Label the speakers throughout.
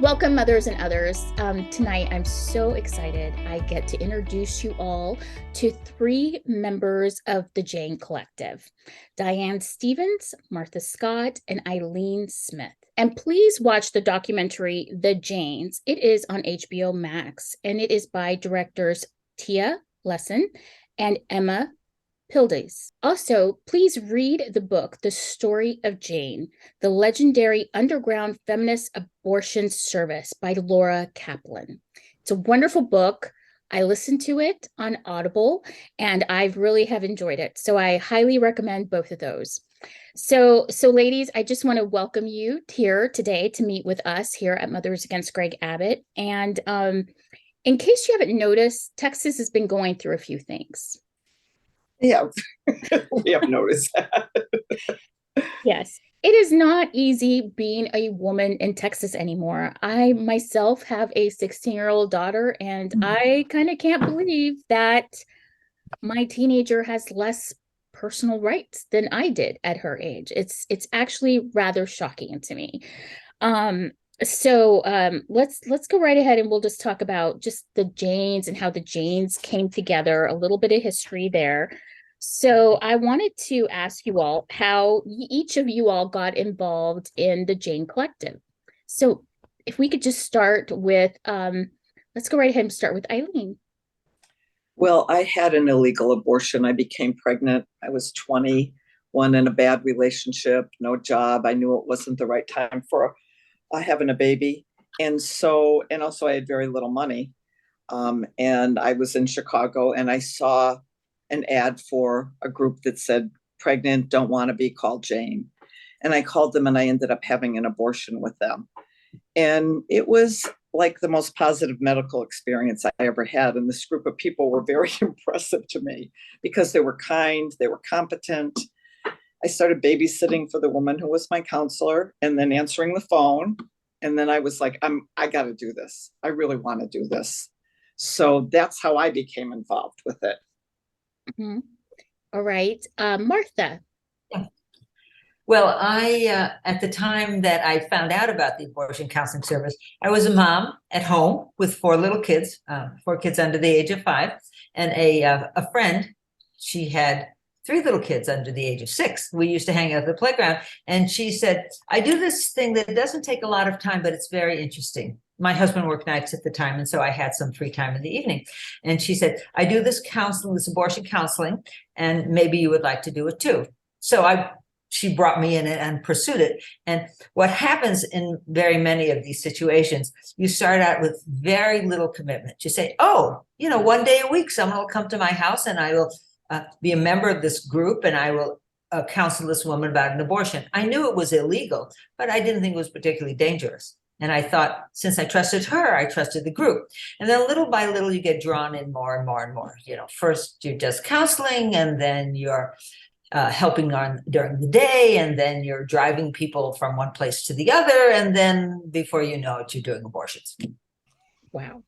Speaker 1: Welcome, mothers and others. Tonight, I'm so excited. I get to introduce you all to three members of the Jane Collective: Diane Stevens, Martha Scott, and Eileen Smith. And please watch the documentary The Janes. It is on HBO Max, and it is by directors Tia Lesson and Emma Pildes. Also, please read the book, The Story of Jane, The Legendary Underground Feminist Abortion Service by Laura Kaplan. It's a wonderful book. I listened to it on Audible and I really have enjoyed it. So I highly recommend both of those. So ladies, I just want to welcome you here today to meet with us here at Mothers Against Greg Abbott. And in case you haven't noticed, Texas has been going through a few things.
Speaker 2: Yeah, we have noticed that.
Speaker 1: Yes, it is not easy being a woman in Texas anymore. I myself have a 16-year-old daughter, and I kind of can't believe that my teenager has less personal rights than I did at her age. It's actually rather shocking to me. Let's go right ahead and we'll just talk about just the Janes and how the Janes came together, a little bit of history there. So I wanted to ask you all how each of you all got involved in the Jane Collective. So if we could just start with, let's go right ahead and start with Eileen.
Speaker 2: Well, I had an illegal abortion. I became pregnant. I was 21 in a bad relationship, no job. I knew it wasn't the right time for having a baby. And also I had very little money. And I was in Chicago and I saw an ad for a group that said, pregnant, don't want to be, called Jane. And I called them and I ended up having an abortion with them. And it was like the most positive medical experience I ever had. And this group of people were very impressive to me because they were kind, they were competent. I started babysitting for the woman who was my counselor and then answering the phone. And then I was like, I got to do this. I really want to do this. So that's how I became involved with it.
Speaker 1: Mm-hmm. All right. Martha.
Speaker 3: Well, at the time that I found out about the abortion counseling service, I was a mom at home with four kids under the age of 5, and a friend. She had 3 little kids under the age of 6. We used to hang out at the playground, and she said, I do this thing that doesn't take a lot of time, but it's very interesting. My husband worked nights at the time, and so I had some free time in the evening. And she said, I do this counseling, this abortion counseling, and maybe you would like to do it too. So she brought me in and pursued it. And what happens in very many of these situations, you start out with very little commitment. You say, oh, one day a week, someone will come to my house and I will be a member of this group and I will counsel this woman about an abortion. I knew it was illegal, but I didn't think it was particularly dangerous. And I thought, since I trusted her, I trusted the group. And then little by little, you get drawn in more and more and more. First you're just counseling, and then you're helping on during the day, and then you're driving people from one place to the other, and then before you know it, you're doing abortions.
Speaker 1: Wow.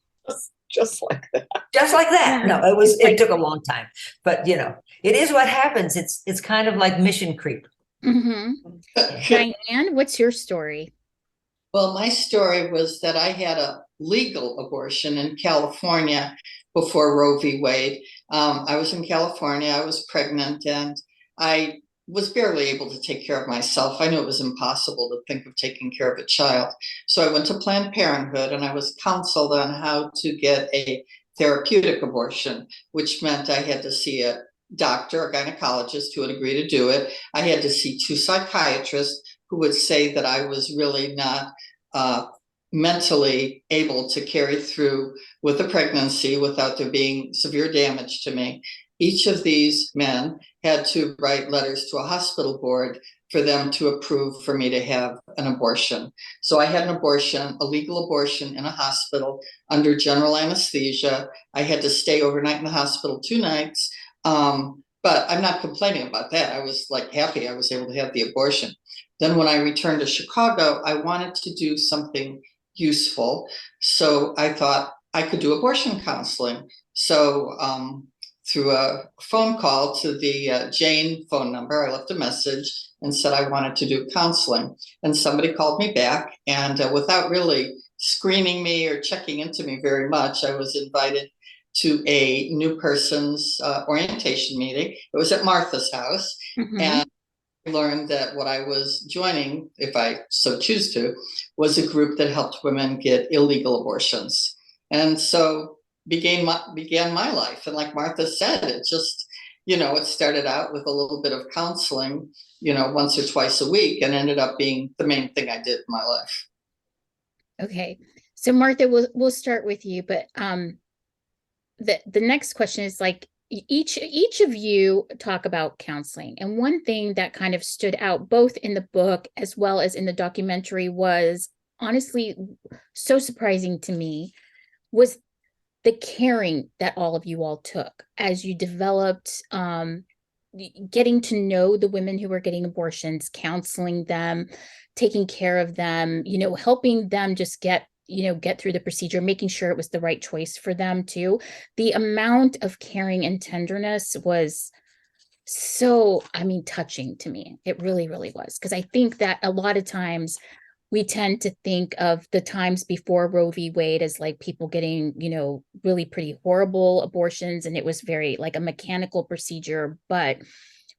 Speaker 2: Just like that.
Speaker 3: Just like that. No, it took a long time, but it is what happens. It's kind of like mission creep.
Speaker 1: Mm-hmm. Diane, what's your story?
Speaker 4: Well, my story was that I had a legal abortion in California before Roe v. Wade. I was in California, I was pregnant, and I was barely able to take care of myself. I knew it was impossible to think of taking care of a child. So I went to Planned Parenthood and I was counseled on how to get a therapeutic abortion, which meant I had to see a doctor, a gynecologist who would agree to do it. I had to see 2 psychiatrists who would say that I was really not mentally able to carry through with a pregnancy without there being severe damage to me. Each of these men had to write letters to a hospital board for them to approve for me to have an abortion. So I had an abortion, a legal abortion in a hospital under general anesthesia. I had to stay overnight in the hospital 2 nights. But I'm not complaining about that. I was like happy I was able to have the abortion. Then when I returned to Chicago, I wanted to do something useful. So I thought I could do abortion counseling. So through a phone call to the Jane phone number, I left a message and said I wanted to do counseling. And somebody called me back, and without really screening me or checking into me very much. I was invited to a new person's orientation meeting. It was at Martha's house.
Speaker 1: Mhm.
Speaker 4: And I learned that what I was joining, if I so choose to, was a group that helped women get illegal abortions. And so began my life. And like Martha said, it just, it started out with a little bit of counseling, once or twice a week, and ended up being the main thing I did in my life.
Speaker 1: Okay. So Martha, we'll start with you, but the next question is like each of you talk about counseling, and one thing that kind of stood out both in the book as well as in the documentary was honestly so surprising to me was the caring that all of you all took as you developed, getting to know the women who were getting abortions, counseling them, taking care of them, helping them just get through the procedure, making sure it was the right choice for them too. The amount of caring and tenderness was so, touching to me. It really, really was. Because I think that a lot of times we tend to think of the times before Roe v. Wade as like people getting, really pretty horrible abortions. And it was very like a mechanical procedure. But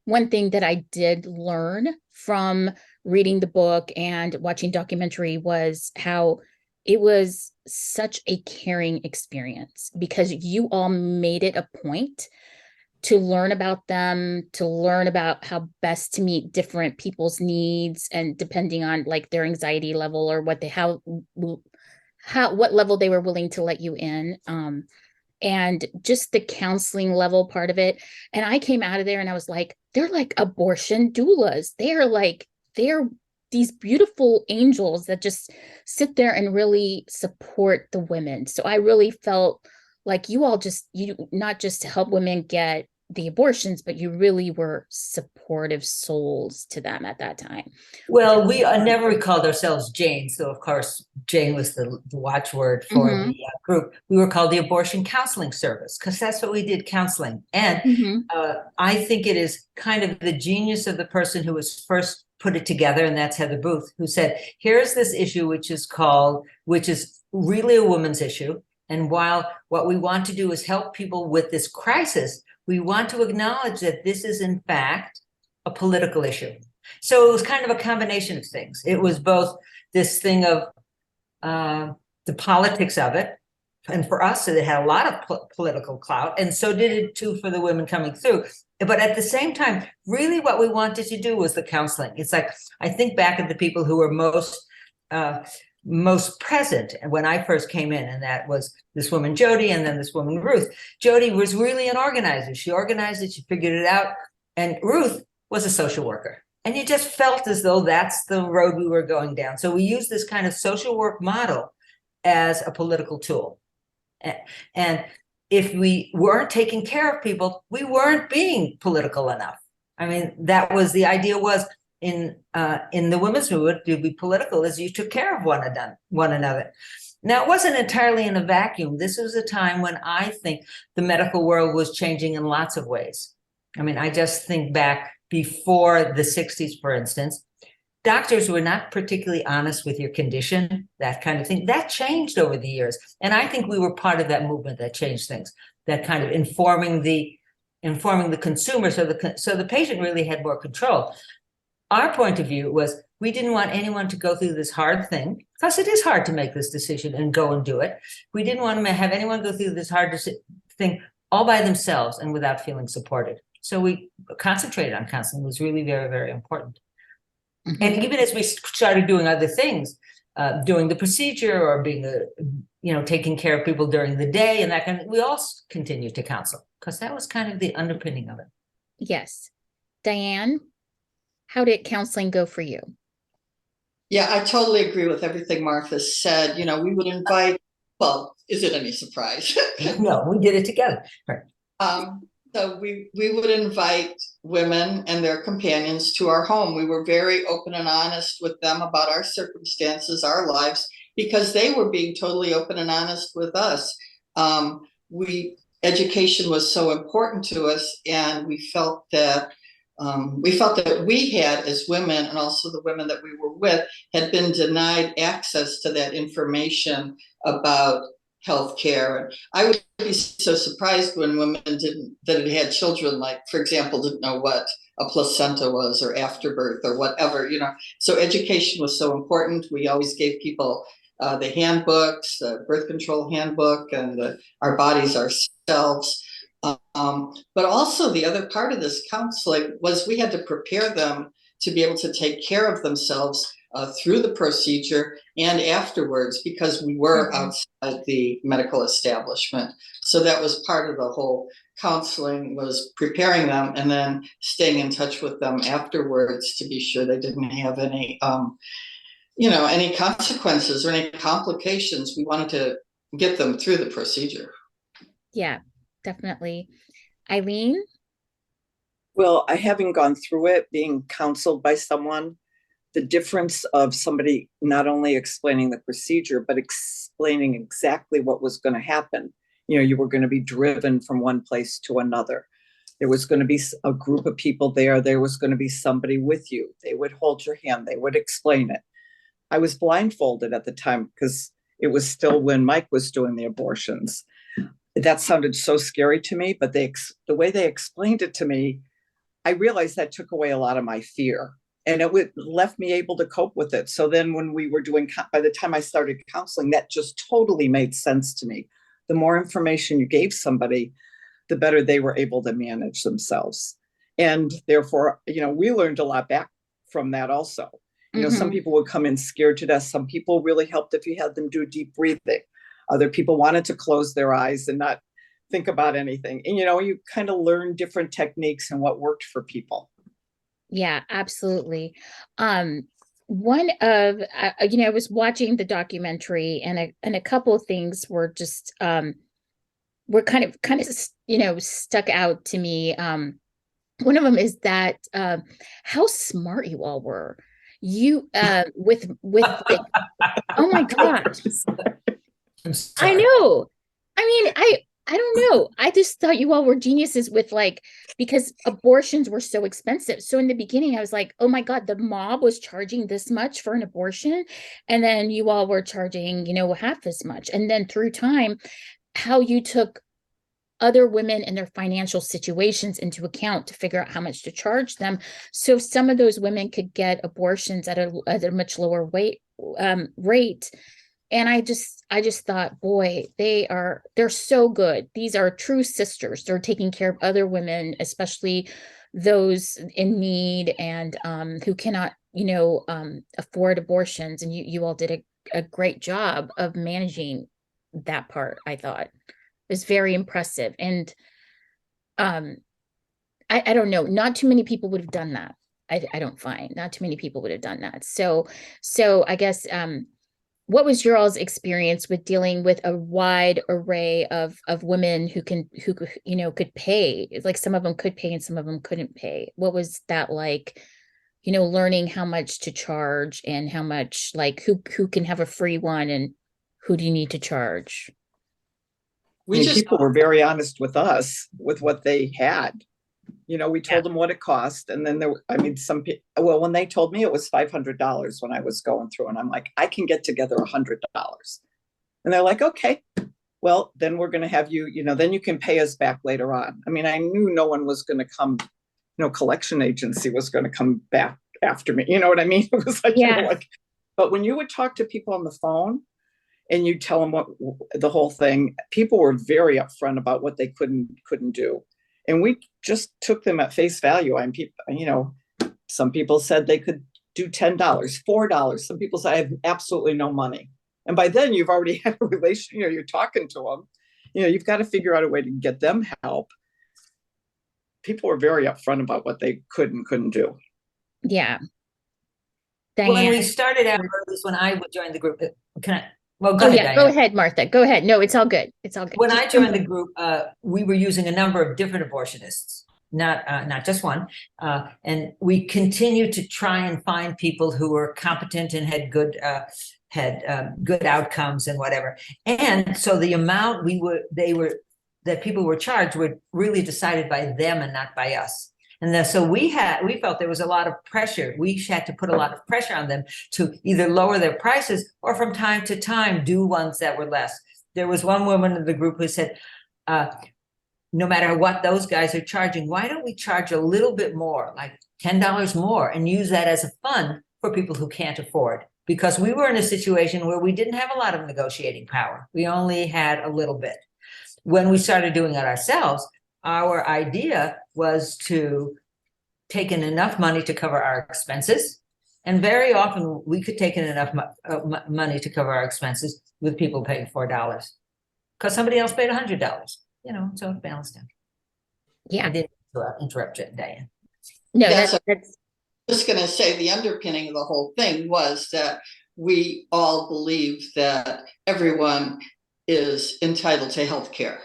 Speaker 1: one thing that I did learn from reading the book and watching documentary was how it was such a caring experience, because you all made it a point to learn about them, to learn about how best to meet different people's needs, and depending on like their anxiety level or what what level they were willing to let you in, and just the counseling level part of it. And I came out of there and I was like, they're like abortion doulas. They're these beautiful angels that just sit there and really support the women. So I really felt like you not just to help women get the abortions, but you really were supportive souls to them at that time.
Speaker 3: Well, we never called ourselves Jane. So, of course, Jane was the watchword for the group. We were called the Abortion Counseling Service because that's what we did, counseling. And I think it is kind of the genius of the person who was first put it together, and that's Heather Booth, who said, here's this issue, which is really a woman's issue. And while what we want to do is help people with this crisis, we want to acknowledge that this is, in fact, a political issue. So it was kind of a combination of things. It was both this thing of the politics of it. And for us, it had a lot of political clout. And so did it, too, for the women coming through. But at the same time, really what we wanted to do was the counseling. It's like, I think back at the people who were most present when I first came in, and that was this woman Jody and then this woman Ruth. Jody was really an organizer. She organized it, she figured it out, and Ruth was a social worker. And you just felt as though that's the road we were going down. So we used this kind of social work model as a political tool. And if we weren't taking care of people, we weren't being political enough. I mean, that was the idea, was in the women's movement, to be political as you took care of one another. Now, it wasn't entirely in a vacuum. This was a time when I think the medical world was changing in lots of ways. I mean, I just think back before the 60s, for instance, doctors were not particularly honest with your condition, that kind of thing. That changed over the years. And I think we were part of that movement that changed things, that kind of informing the consumer, so the patient really had more control. Our point of view was we didn't want anyone to go through this hard thing, because it is hard to make this decision and go and do it. We didn't want to have anyone go through this hard thing all by themselves and without feeling supported. So we concentrated on counseling. It was really very, very important. And even as we started doing other things, doing the procedure or being taking care of people during the day and that kind of, we all continued to counsel, because that was kind of the underpinning of it.
Speaker 1: Yes. Diane, how did counseling go for you?
Speaker 4: Yeah, I totally agree with everything Martha said. We would invite, well, is it any surprise?
Speaker 3: No, we did it together. Right.
Speaker 4: So we would invite women and their companions to our home. We were very open and honest with them about our circumstances, our lives, because they were being totally open and honest with us. Education was so important to us, and we felt that We felt that we had, as women, and also the women that we were with, had been denied access to that information about healthcare. And I would be so surprised when women that had had children, like, for example, didn't know what a placenta was or afterbirth or whatever, So education was so important. We always gave people the handbooks, the birth control handbook, and our bodies ourselves. But also the other part of this counseling was we had to prepare them to be able to take care of themselves through the procedure and afterwards, because we were outside the medical establishment. So that was part of the whole counseling, was preparing them and then staying in touch with them afterwards to be sure they didn't have any, any consequences or any complications. We wanted to get them through the procedure.
Speaker 1: Yeah, definitely. Eileen?
Speaker 2: Well, I haven't gone through it, being counseled by someone, the difference of somebody not only explaining the procedure, but explaining exactly what was going to happen. You were going to be driven from one place to another. There was going to be a group of people there. There was going to be somebody with you. They would hold your hand. They would explain it. I was blindfolded at the time because it was still when Mike was doing the abortions. That sounded so scary to me, but the way they explained it to me, I realized that took away a lot of my fear, and it left me able to cope with it. So then when we were by the time I started counseling, that just totally made sense to me. The more information you gave somebody, the better they were able to manage themselves. And therefore, we learned a lot back from that also. Some people would come in scared to death. Some people really helped if you had them do deep breathing. Other people wanted to close their eyes and not think about anything. And, you kind of learn different techniques and what worked for people.
Speaker 1: Yeah, absolutely. I was watching the documentary, and a couple of things were just, were kind of, stuck out to me. One of them is that, how smart you all were. You, with like, oh my gosh. I know. I mean, I don't know. I just thought you all were geniuses with, like, because abortions were so expensive. So in the beginning, I was like, oh my God, the mob was charging this much for an abortion. And then you all were charging, half as much. And then through time, how you took other women and their financial situations into account to figure out how much to charge them. So some of those women could get abortions at a much lower rate. And I just thought, boy, they're so good. These are true sisters. They're taking care of other women, especially those in need and who cannot, afford abortions. And you all did a great job of managing that part. I thought it was very impressive. And I don't know, not too many people would have done that. I don't find not too many people would have done that. So I guess what was your all's experience with dealing with a wide array of women who could pay? Like, some of them could pay and some of them couldn't pay. What was that like? Learning how much to charge and how much, like, who can have a free one and who do you need to charge?
Speaker 2: People were very honest with us with what they had. We told them what it cost. And then some people, when they told me it was $500 when I was going through, and I'm like, I can get together $100. And they're like, okay, well, then we're going to have you, then you can pay us back later on. I knew no one was going to come, no collection agency was going to come back after me. You know what I mean? It was like, but when you would talk to people on the phone and you tell them what the whole thing, people were very upfront about what they couldn't do. And we just took them at face value. And people, some people said they could do $10, $4. Some people say I have absolutely no money. And by then you've already had a relation, you're talking to them, you've got to figure out a way to get them help. People were very upfront about what they could and couldn't do.
Speaker 1: Yeah.
Speaker 3: Diane. When we started out, or at least when I joined the group, can I? Well,
Speaker 1: go ahead. Go ahead, Martha. Go ahead. No, it's all good. It's all good.
Speaker 3: When I joined the group, we were using a number of different abortionists, not just one. And we continued to try and find people who were competent and had good outcomes and whatever. And so the amount that people were charged were really decided by them and not by us. And then, so we felt there was a lot of pressure. We had to put a lot of pressure on them to either lower their prices or from time to time do ones that were less. There was one woman in the group who said, no matter what those guys are charging, why don't we charge a little bit more, like $10 more, and use that as a fund for people who can't afford? Because we were in a situation where we didn't have a lot of negotiating power. We only had a little bit. When we started doing it ourselves, our idea was to take in enough money to cover our expenses. And very often we could take in enough money to cover our expenses with people paying $4 because somebody else paid $100, so it balanced out.
Speaker 1: Yeah.
Speaker 3: I didn't interrupt you, Diane.
Speaker 1: No,
Speaker 4: That's
Speaker 1: that's
Speaker 4: just going to say the underpinning of the whole thing was that we all believe that everyone is entitled to health care.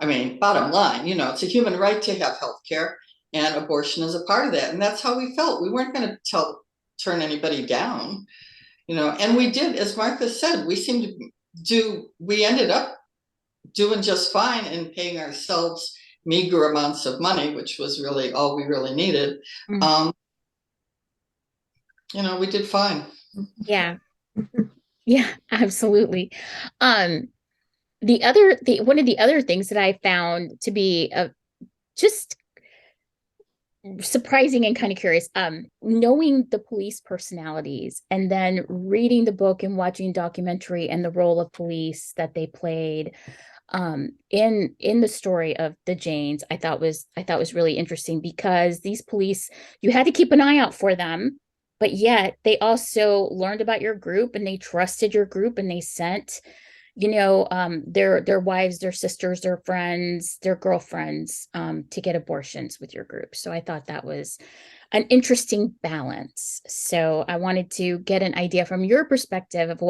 Speaker 4: I mean, bottom line, it's a human right to have health care, and abortion is a part of that. And that's how we felt. We weren't going to turn anybody down, and we did, as Martha said, we ended up doing just fine and paying ourselves meager amounts of money, which was really all we really needed.
Speaker 1: Mm.
Speaker 4: We did fine.
Speaker 1: Yeah. Yeah, absolutely. One of the other things that I found to be just surprising and kind of curious, knowing the police personalities and then reading the book and watching documentary and the role of police that they played in the story of the Janes, I thought was really interesting, because these police, you had to keep an eye out for them, but yet they also learned about your group and they trusted your group, and they sent their wives, their sisters, their friends, their girlfriends to get abortions with your group. So I thought that was an interesting balance. So I wanted to get an idea from your perspective of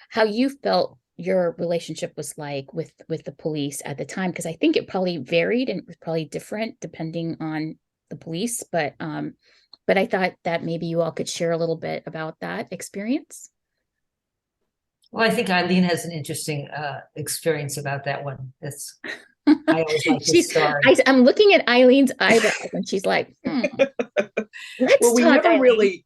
Speaker 1: how you felt your relationship was like with the police at the time, because I think it probably varied and it was probably different depending on the police, but I thought that maybe you all could share a little bit about that experience.
Speaker 3: Well, I think Eileen has an interesting experience about that one. I always like this story.
Speaker 1: I'm looking at Eileen's eyebrows and she's like, let's
Speaker 2: well, we
Speaker 1: talk,
Speaker 2: never
Speaker 1: Eileen.
Speaker 2: really,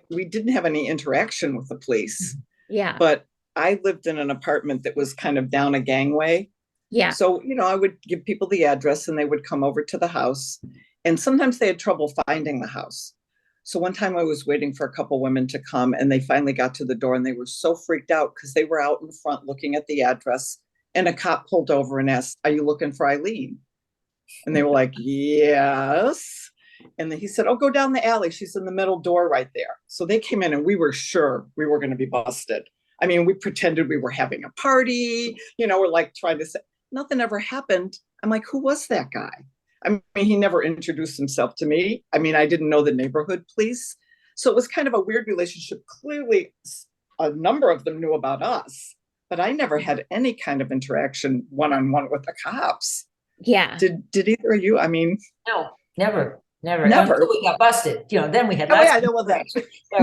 Speaker 2: we didn't have any interaction with the police.
Speaker 1: Yeah.
Speaker 2: But I lived in an apartment that was kind of down a gangway.
Speaker 1: Yeah.
Speaker 2: So, I would give people the address and they would come over to the house. And sometimes they had trouble finding the house. So one time I was waiting for a couple women to come, and they finally got to the door, and they were so freaked out because they were out in front looking at the address, and a cop pulled over and asked, "Are you looking for Eileen?" And they were like, "Yes." And then he said, "Oh, go down the alley. She's in the middle door right there." So they came in, and we were sure we were going to be busted. I mean, we pretended we were having a party, we're like trying to say, nothing ever happened. I'm like, who was that guy? I mean, he never introduced himself to me. I mean, I didn't know the neighborhood police. So it was kind of a weird relationship. Clearly, a number of them knew about us, but I never had any kind of interaction one-on-one with the cops.
Speaker 1: Yeah.
Speaker 2: Did either of you? I mean,
Speaker 3: no, never.
Speaker 2: Never.
Speaker 3: Until we got busted. Then we had
Speaker 2: lots I know what that.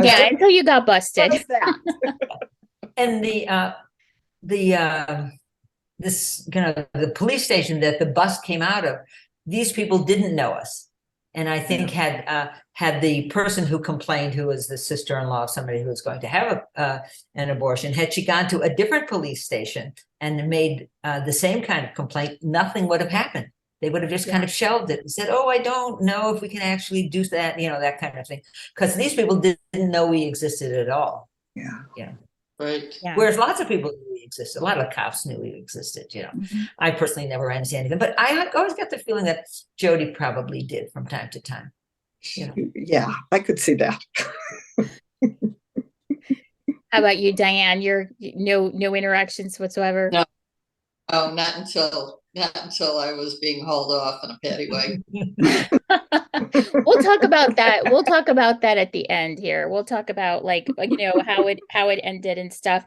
Speaker 1: Yeah, until you got busted.
Speaker 2: What is that?
Speaker 3: And the police station that the bus came out of, these people didn't know us. And I think had the person who complained, who was the sister-in-law of somebody who was going to have an abortion, had she gone to a different police station and made the same kind of complaint, nothing would have happened. They would have just kind of shelved it and said, "Oh, I don't know if we can actually do that," that kind of thing. Because these people didn't know we existed at all.
Speaker 2: Yeah.
Speaker 4: Right.
Speaker 1: Yeah.
Speaker 3: Whereas lots of people knew we existed. A lot of cops knew we existed,
Speaker 1: Mm-hmm.
Speaker 3: I personally never ran into anything, but I always got the feeling that Jody probably did from time to time.
Speaker 2: Yeah, I could see that.
Speaker 1: How about you, Diane? You're no interactions whatsoever?
Speaker 4: No. Oh, not until I was being hauled off in a paddy wagon.
Speaker 1: We'll talk about that. We'll talk about that at the end here. We'll talk about how it ended and stuff.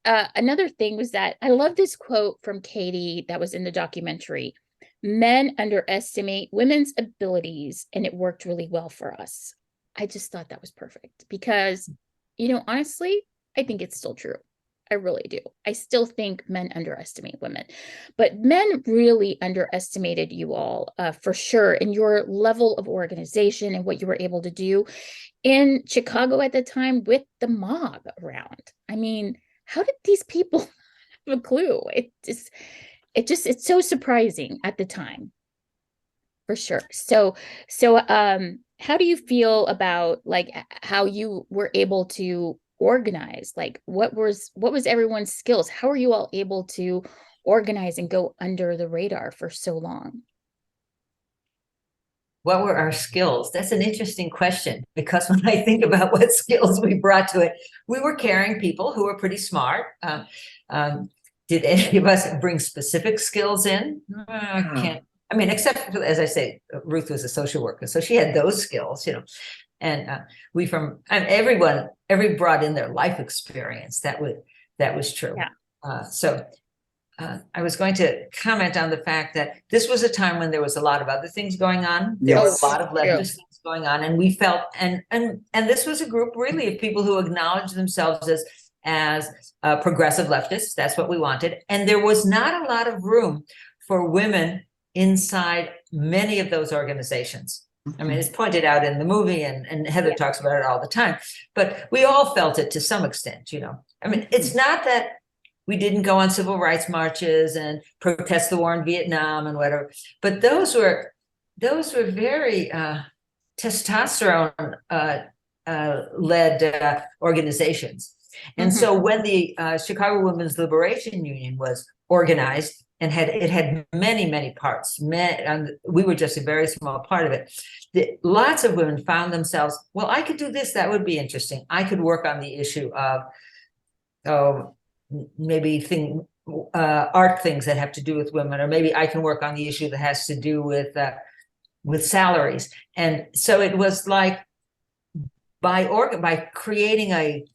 Speaker 1: Another thing was that I love this quote from Katie that was in the documentary. "Men underestimate women's abilities, and it worked really well for us." I just thought that was perfect because, honestly, I think it's still true. I really do. I still think men underestimate women, but men really underestimated you all, for sure, in your level of organization and what you were able to do in Chicago at the time with the mob around. I mean, how did these people have a clue? It's so surprising at the time, for sure. So how do you feel about like how you were able to organize? Like what was everyone's skills? How are you all able to organize and go under the radar for so long?
Speaker 3: What were our skills? That's an interesting question, because when I think about what skills we brought to it, we were caring people who were pretty smart. Did any of us bring specific skills in? Can't. I mean, except for, as I say, Ruth was a social worker, so she had those skills, And every brought in their life experience. That was true.
Speaker 1: Yeah.
Speaker 3: I was going to comment on the fact that this was a time when there was a lot of other things going on. There
Speaker 2: Yes.
Speaker 3: were a lot of leftist things going on, and we felt, and this was a group really of people who acknowledged themselves as progressive leftists. That's what we wanted, and there was not a lot of room for women inside many of those organizations. I mean, it's pointed out in the movie, and Heather talks about it all the time, but we all felt it to some extent, I mean, it's not that we didn't go on civil rights marches and protest the war in Vietnam and whatever, but those were very testosterone led organizations. And so when the Chicago Women's Liberation Union was organized, and it had many parts, we were just a very small part of it. Lots of women found themselves, well, I could do this, that would be interesting. I could work on the issue of maybe art things that have to do with women, or maybe I can work on the issue that has to do with salaries. And so it was like by creating a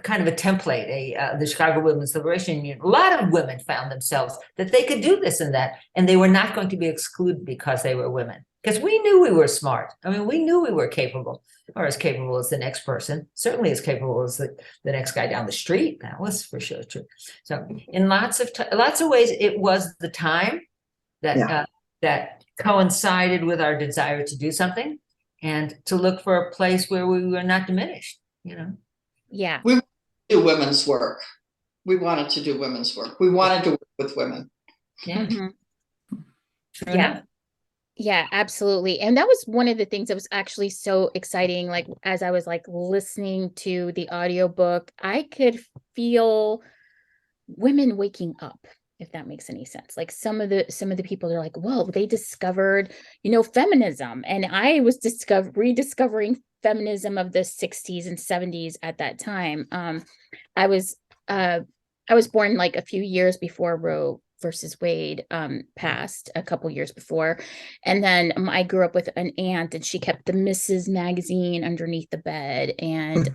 Speaker 3: kind of a template, the Chicago Women's Liberation Union, a lot of women found themselves that they could do this and that, and they were not going to be excluded because they were women. Because we knew we were smart. I mean, we knew we were capable, or as capable as the next person, certainly as capable as the next guy down the street. That was for sure true. So in lots of ways, it was the time that that coincided with our desire to do something and to look for a place where we were not diminished,
Speaker 1: Yeah.
Speaker 4: We do women's work. We wanted to do women's work. We wanted to work with women.
Speaker 3: Yeah.
Speaker 1: Yeah. Yeah, absolutely. And that was one of the things that was actually so exciting. Like, as I was like listening to the audiobook, I could feel women waking up, if that makes any sense. Like some of the people are like, well, they discovered, feminism. And I was rediscovering feminism of the 60s and 70s at that time. I was born like a few years before Roe versus Wade passed, a couple years before. And then I grew up with an aunt, and she kept the Mrs. magazine underneath the bed. And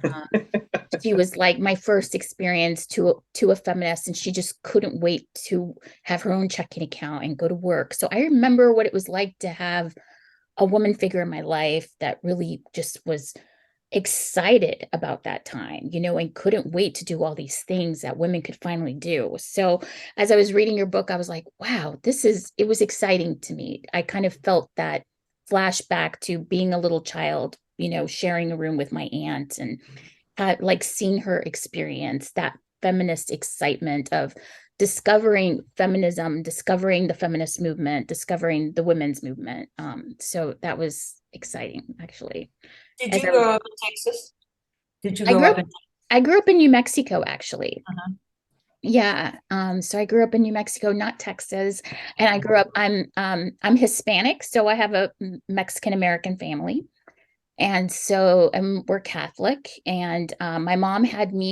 Speaker 1: she was like my first experience to a feminist, and she just couldn't wait to have her own checking account and go to work. So I remember what it was like to have a woman figure in my life that really just was excited about that time, and couldn't wait to do all these things that women could finally do. So as I was reading your book, I was like, wow, it was exciting to me. I kind of felt that flashback to being a little child, sharing a room with my aunt, and like seeing her experience that feminist excitement of discovering feminism, discovering the feminist movement, discovering the women's movement. So that was exciting, actually.
Speaker 3: Did you grow up in Texas?
Speaker 1: I grew up in New Mexico, actually. Yeah. So I grew up in New Mexico, not Texas. And I grew up, I'm Hispanic, so I have a Mexican American family. And so we're Catholic. And my mom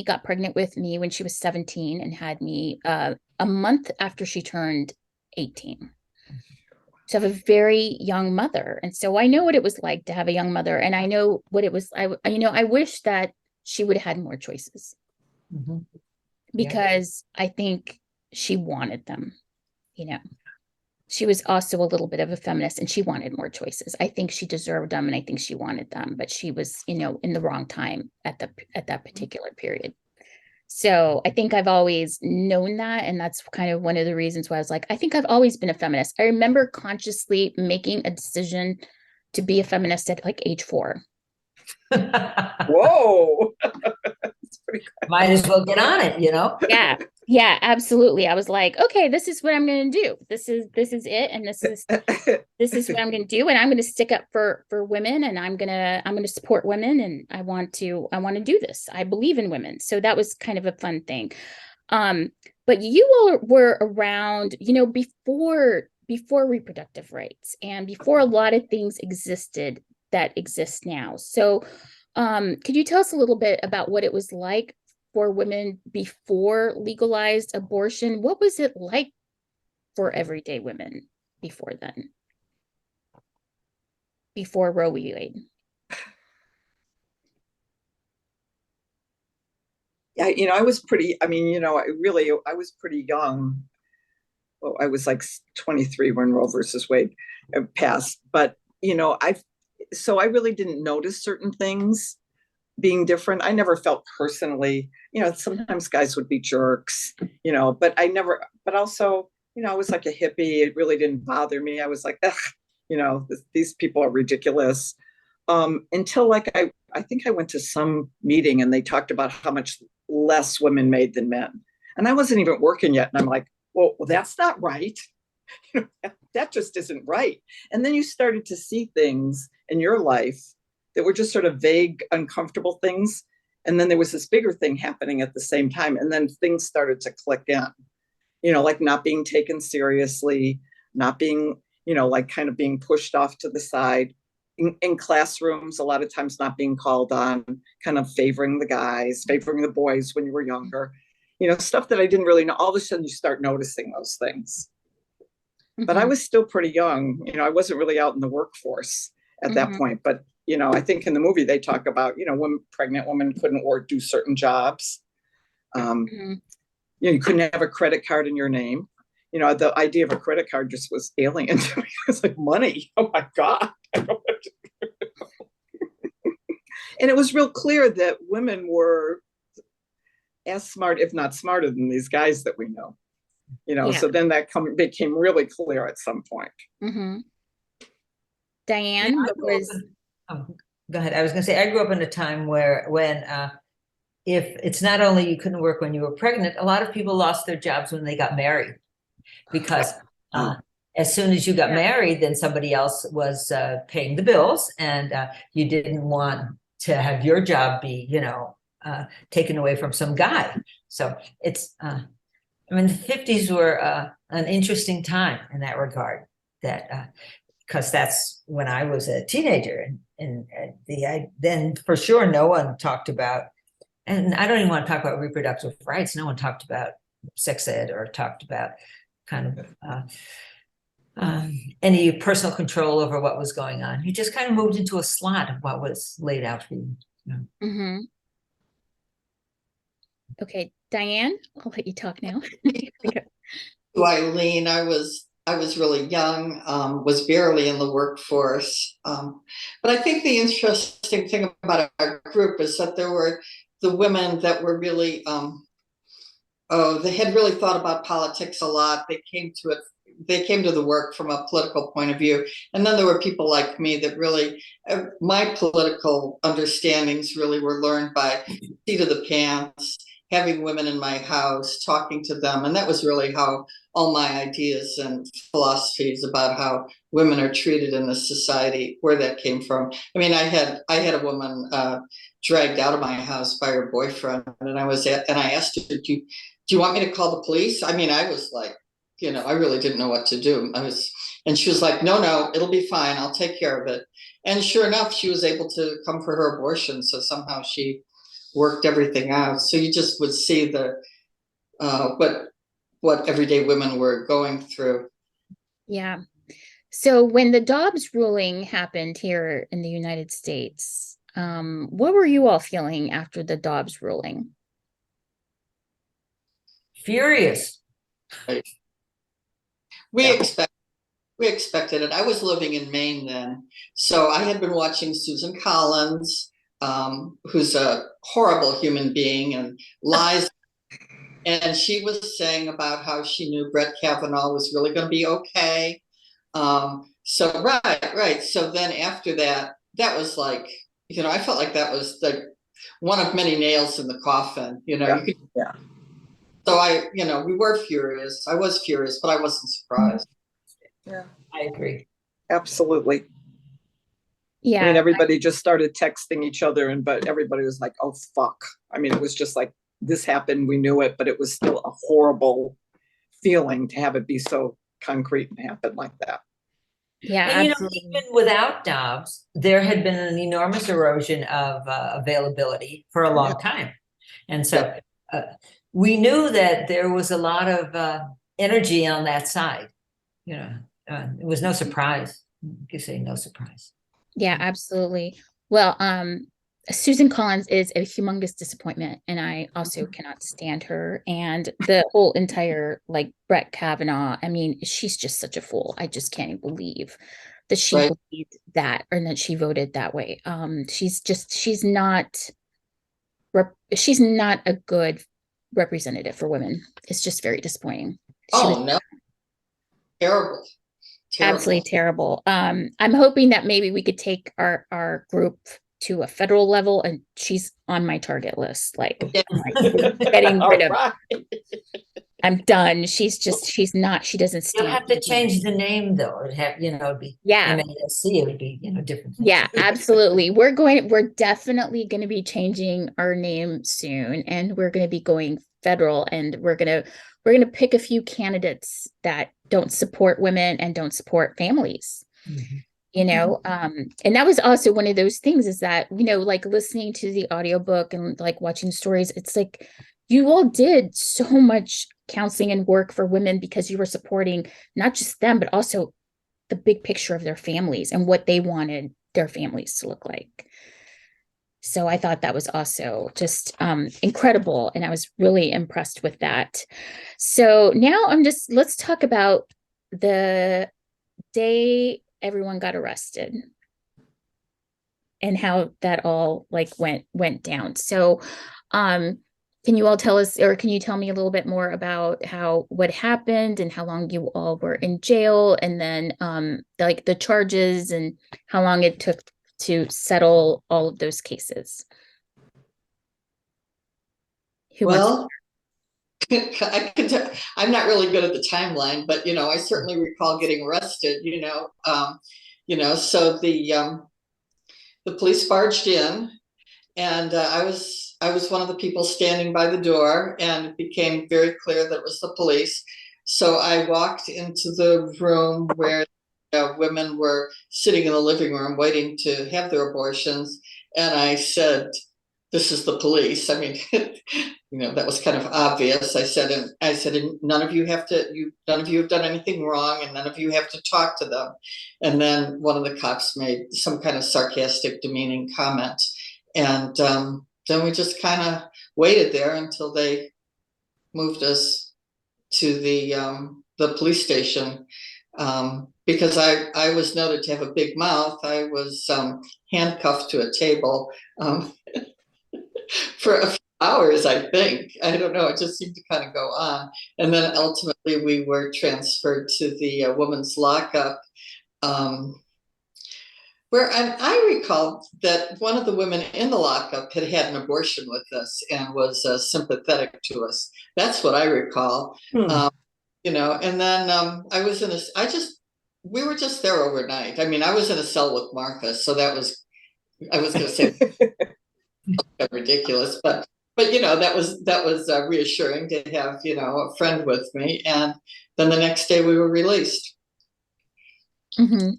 Speaker 1: got pregnant with me when she was 17 and had me a month after she turned 18. So I have a very young mother. And so I know what it was like to have a young mother. And I know what it was. I wish that she would have had more choices, because I think she wanted them. She was also a little bit of a feminist, and she wanted more choices. I think she deserved them, and I think she wanted them, but she was, in the wrong time at that particular period. So I think I've always known that. And that's kind of one of the reasons why I was like, I think I've always been a feminist. I remember consciously making a decision to be a feminist at like age 4.
Speaker 2: Whoa.
Speaker 3: Might as well get on it, you know?
Speaker 1: Yeah. Yeah, absolutely. I was like, okay, this is what I'm going to do. This is it. And this is what I'm going to do. And I'm going to stick up for women, and I'm going to support women. And I want to do this. I believe in women. So that was kind of a fun thing. But you all were around, before reproductive rights and before a lot of things existed that exist now. So could you tell us a little bit about what it was like for women before legalized abortion? What was it like for everyday women before then? Before Roe v. Wade?
Speaker 2: Yeah, I was pretty, I was pretty young. Well, I was like 23 when Roe versus Wade passed. But, so I really didn't notice certain things being different. I never felt personally, sometimes guys would be jerks, but also, I was like a hippie. It really didn't bother me. I was like, ugh, these people are ridiculous. Until like, I think I went to some meeting and they talked about how much less women made than men. And I wasn't even working yet. And I'm like, well, that's not right. That just isn't right. And then you started to see things in your life that were just sort of vague, uncomfortable things. And then there was this bigger thing happening at the same time. And then things started to click in, like not being taken seriously, not being, like kind of being pushed off to the side in classrooms, a lot of times not being called on, kind of favoring the guys, favoring the boys when you were younger, stuff that I didn't really know. All of a sudden you start noticing those things. Mm-hmm. But I was still pretty young. I wasn't really out in the workforce at that point. But I think in the movie they talk about, when pregnant women couldn't do certain jobs. You couldn't have a credit card in your name. The idea of a credit card just was alien to me. It's like money. Oh my God. And it was real clear that women were as smart, if not smarter, than these guys that we know. So then that became really clear at some point.
Speaker 1: Mm-hmm. Diane,
Speaker 3: go ahead. I was going to say, I grew up in a time when if it's not only you couldn't work when you were pregnant, a lot of people lost their jobs when they got married, because as soon as you got married, then somebody else was paying the bills, and you didn't want to have your job be, taken away from some guy. So it's, the 50s were an interesting time in that regard, that because that's when I was a teenager, and then for sure no one talked about, and I don't even want to talk about reproductive rights. No one talked about sex ed or talked about kind of any personal control over what was going on. You just kind of moved into a slot of what was laid out for you.
Speaker 1: Mm-hmm. Okay, Diane, I'll let you talk now.
Speaker 4: To Eileen, I was really young, was barely in the workforce. But I think the interesting thing about our group is that there were the women that were really, they had really thought about politics a lot. They came to the work from a political point of view. And then there were people like me that really, my political understandings really were learned by seat of the pants, having women in my house, talking to them. And that was really how all my ideas and philosophies about how women are treated in this society, where that came from. I mean, I had a woman dragged out of my house by her boyfriend, and I asked her, do you want me to call the police? I mean, I was like, I really didn't know what to do. And she was like, no, it'll be fine. I'll take care of it. And sure enough, she was able to come for her abortion. So somehow she worked everything out. So you just would see what everyday women were going through.
Speaker 1: Yeah. So when the Dobbs ruling happened here in the United States, what were you all feeling after the Dobbs ruling?
Speaker 3: Furious.
Speaker 4: Right. We expected it. I was living in Maine then, so I had been watching Susan Collins, who's a horrible human being and lies And she was saying about how she knew Brett Kavanaugh was really going to be okay. So right. So then after that, that was like, I felt like that was like one of many nails in the coffin.
Speaker 2: Yeah.
Speaker 4: So we were furious. I was furious, but I wasn't surprised.
Speaker 2: Yeah.
Speaker 3: I agree.
Speaker 2: Absolutely.
Speaker 1: Yeah.
Speaker 2: I mean, everybody just started texting each other, but everybody was like, oh, fuck. I mean, it was just like, this happened, we knew it, but it was still a horrible feeling to have it be so concrete and happen like that.
Speaker 1: Yeah,
Speaker 3: And
Speaker 1: absolutely.
Speaker 3: even without Dobbs, there had been an enormous erosion of availability for a long time. And so we knew that there was a lot of energy on that side. It was no surprise. You could say no surprise.
Speaker 1: Yeah, absolutely. Well, Susan Collins is a humongous disappointment, and I also cannot stand her. And the whole entire Brett Kavanaugh, I mean, she's just such a fool. I just can't believe that she believed that, or that she voted that way. She's not a good representative for women. It's just very disappointing.
Speaker 4: No. Terrible.
Speaker 1: Absolutely terrible. I'm hoping that maybe we could take our group to a federal level, and she's on my target list. Getting rid of. I'm done. She doesn't stand.
Speaker 3: You'll have to change the name though. It'd have, it'd be MASC. It would be, different.
Speaker 1: Yeah, absolutely. We're definitely going to be changing our name soon, and we're going to be going federal, and we're going to pick a few candidates that don't support women and don't support families. And that was also one of those things, is that, listening to the audiobook and watching stories, it's like you all did so much counseling and work for women because you were supporting not just them, but also the big picture of their families and what they wanted their families to look like. So I thought that was also just incredible. And I was really impressed with that. So now let's talk about the day everyone got arrested and how that all went down. So can you all tell us, or can you tell me a little bit more about what happened and how long you all were in jail, and then the charges and how long it took to settle all of those cases?
Speaker 4: Well, I'm not really good at the timeline, but I certainly recall getting arrested. So the police barged in, and I was one of the people standing by the door, and it became very clear that it was the police. So I walked into the room where women were sitting in the living room waiting to have their abortions, and I said, "This is the police." I mean, that was kind of obvious. I said, and none of you have done anything wrong, and none of you have to talk to them. And then one of the cops made some kind of sarcastic, demeaning comment. And then we just kind of waited there until they moved us to the police station. Because I was noted to have a big mouth. I was handcuffed to a table for a few hours, I think. I don't know. It just seemed to kind of go on. And then ultimately we were transferred to the women's lockup, where I recall that one of the women in the lockup had an abortion with us and was sympathetic to us. That's what I recall. And then we were just there overnight. I mean, I was in a cell with Martha, so I was going to say ridiculous, but that was reassuring to have a friend with me. And then the next day we were released.
Speaker 1: Mm-hmm.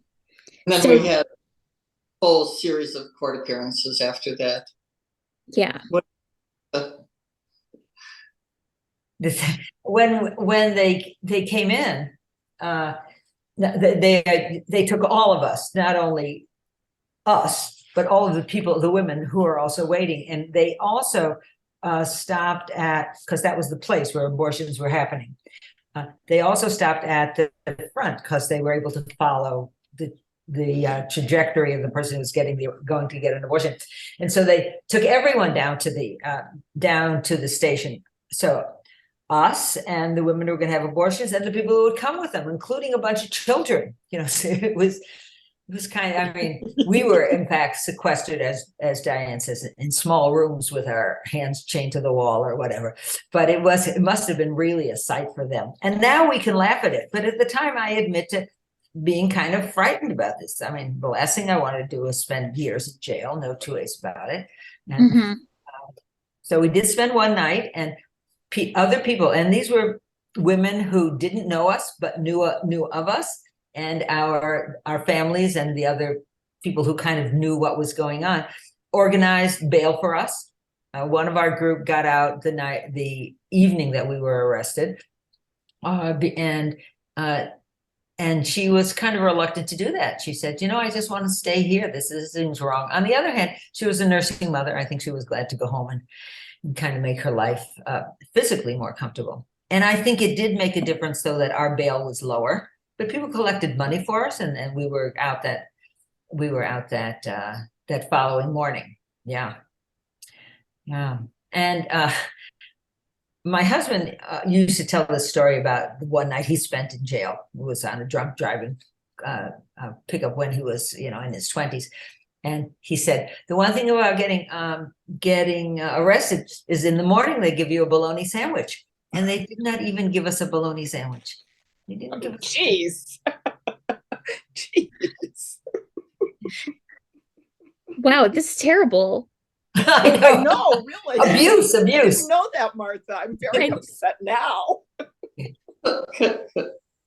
Speaker 4: And then we had a whole series of court appearances after that.
Speaker 3: Yeah. When they came in, they took all of us, not only us, but all of the women who are also waiting. And they also stopped at, because that was the place where abortions were happening. They also stopped at the front because they were able to follow the trajectory of the person who's going to get an abortion. And so they took everyone down to the station. So us and the women who were going to have abortions and the people who would come with them, including a bunch of children. So it was kind of, I mean, we were in fact sequestered, as Diane says, in small rooms with our hands chained to the wall or whatever. But it must have been really a sight for them. And now we can laugh at it. But at the time, I admit to being kind of frightened about this. I mean, the last thing I wanted to do was spend years in jail, no two ways about it. And so we did spend one night, and other people, and these were women who didn't know us but knew of us, and our families and the other people who kind of knew what was going on, organized bail for us. One of our group got out the evening that we were arrested, and she was kind of reluctant to do that. She said, I just want to stay here. This seems wrong. On the other hand, she was a nursing mother. I think she was glad to go home and kind of make her life physically more comfortable. And I think it did make a difference, though, that our bail was lower. But people collected money for us, and we were out that following morning. Yeah. And my husband used to tell this story about the one night he spent in jail. He was on a drunk driving pickup when he was, in his 20s. And he said, the one thing about getting arrested is in the morning they give you a bologna sandwich, and they did not even give us a bologna sandwich. They didn't give us.
Speaker 2: Jeez. Jeez.
Speaker 1: Wow, this is terrible.
Speaker 2: I know, really.
Speaker 3: Abuse.
Speaker 2: I didn't know that, Martha. I'm very upset now.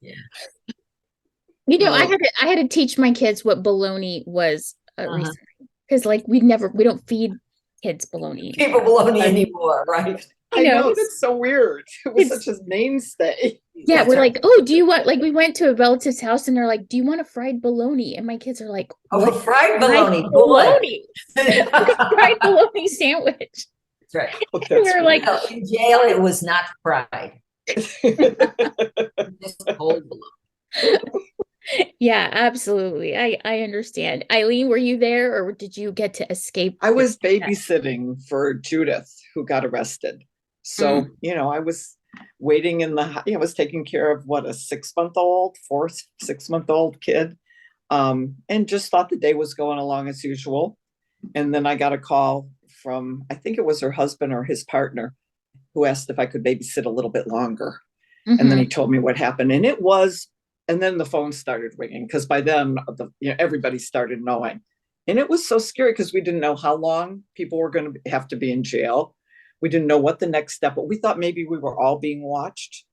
Speaker 3: Yeah.
Speaker 1: I had to teach my kids what bologna was recently, because we don't feed kids bologna.
Speaker 3: People bologna anymore, right?
Speaker 2: I know, that's so weird. It was such a mainstay.
Speaker 1: Yeah,
Speaker 3: That's
Speaker 1: we're
Speaker 3: right.
Speaker 1: like, oh, do you want, we went to a relative's house and they're like, do you want a fried bologna? And my kids are like,
Speaker 3: Oh,
Speaker 1: what?
Speaker 3: fried bologna.
Speaker 1: Bologna.
Speaker 3: That's
Speaker 1: Fried bologna sandwich.
Speaker 3: right.
Speaker 2: Oh,
Speaker 1: And we were like,
Speaker 3: Well, in jail, it was not fried. Just cold bologna.
Speaker 1: yeah, absolutely. I understand. Eileen, were you there, or did you get to escape?
Speaker 2: I was babysitting for Judith, who got arrested. So, I was waiting in I was taking care of a 6-month-old kid, and just thought the day was going along as usual. And then I got a call from, I think it was her husband or his partner, who asked if I could babysit a little bit longer. And then he told me what happened. And then the phone started ringing, because by then everybody started knowing. And it was so scary, because we didn't know how long people were going to have to be in jail. We didn't know what the next step, but we thought maybe we were all being watched.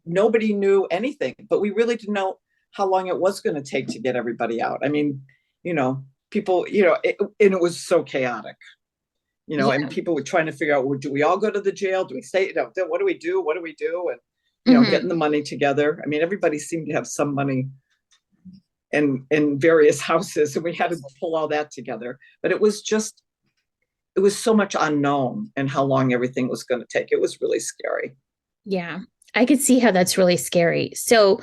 Speaker 2: Nobody knew anything, but we really didn't know how long it was going to take to get everybody out. I mean, people, and it was so chaotic, and people were trying to figure out, well, do we all go to the jail? Do we stay? What do we do? What do we do? And, getting the money together. I mean, everybody seemed to have some money in various houses, and we had to pull all that together. But it was so much unknown, and how long everything was going to take. It was really scary.
Speaker 1: Yeah, I could see how that's really scary. So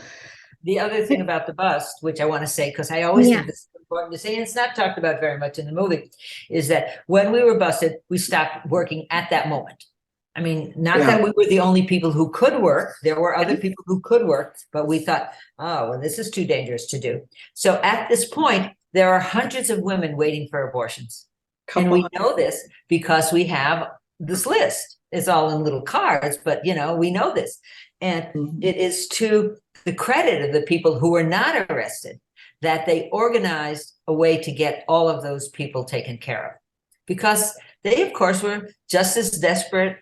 Speaker 3: the other thing about the bust, which I want to say, because I always think this is important to say, and it's not talked about very much in the movie, is that when we were busted, we stopped working at that moment. I mean, not that we were the only people who could work. There were other people who could work, but we thought, oh, well, this is too dangerous to do. So at this point, there are hundreds of women waiting for abortions. And we know this because we have this list. It's all in little cards, but we know this. And it is to the credit of the people who were not arrested that they organized a way to get all of those people taken care of. Because they, of course, were just as desperate